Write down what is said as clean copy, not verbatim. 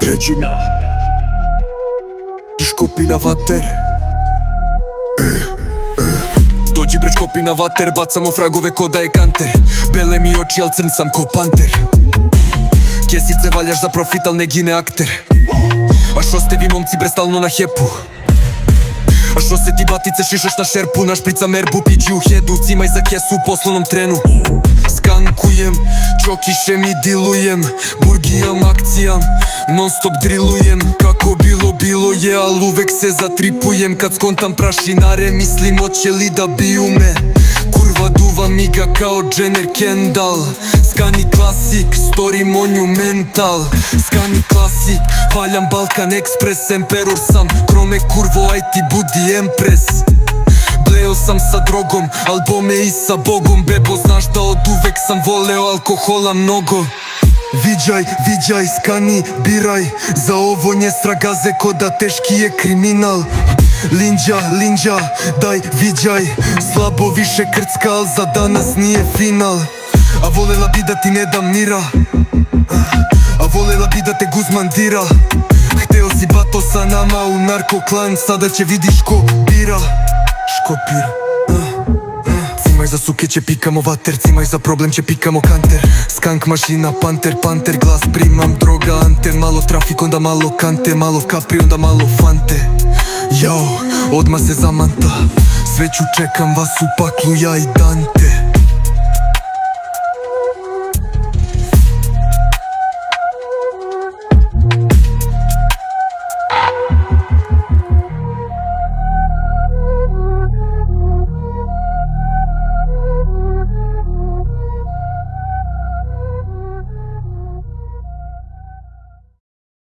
Regina Škopi na vater Dođi bre škopi na vater, bacamo fragove ko da je kanter. Bele mi oči, al crn sam ko panter. Kesice valjaš za profit, al ne gine akter. A što ste vi momci bre stalno na hepu? A što se ti batice šišaš na šerpu? Naš prica merbu, piđi u hedu, cimaj za kesu u poslovnom trenu. Skankujem, čokišem i dilujem, burgijam, akcijam, non stop drillujem. Kako bilo je, al uvek se zatripujem. Kad skontam prašinare, mislim oće li da biju me. Kurva duva miga kao Jenner Kendall. Skani klasik, story monumental. Skani klasik, valjam Balkan Express. Emperor sam, krome kurvo, aj ti budi empres. Bleo sam sa drogom, albome i sa Bogom. Bebo znaš da od uvek sam voleo alkohola mnogo. Viđaj, skani, biraj. Za ovo nje stragaze ko da teški je kriminal. Linđa, daj, viđaj. Slabo više krcka, al za danas nije final. A volela bi da ti ne dam mira, a volela bi da te Guzman dira. Hteo si bato sa nama u narko klan, sada će vidiš ko bira. Škopir Cimaj za suke će pikamo vater, cimaj za problem će pikamo kanter. Skank mašina, panter, glas primam, droga anten. Malo trafik, onda malo kante, malo kapri, onda malo fante. Jao, odmah se zamanta, sveću čekam vas u paklu, ja i Dante.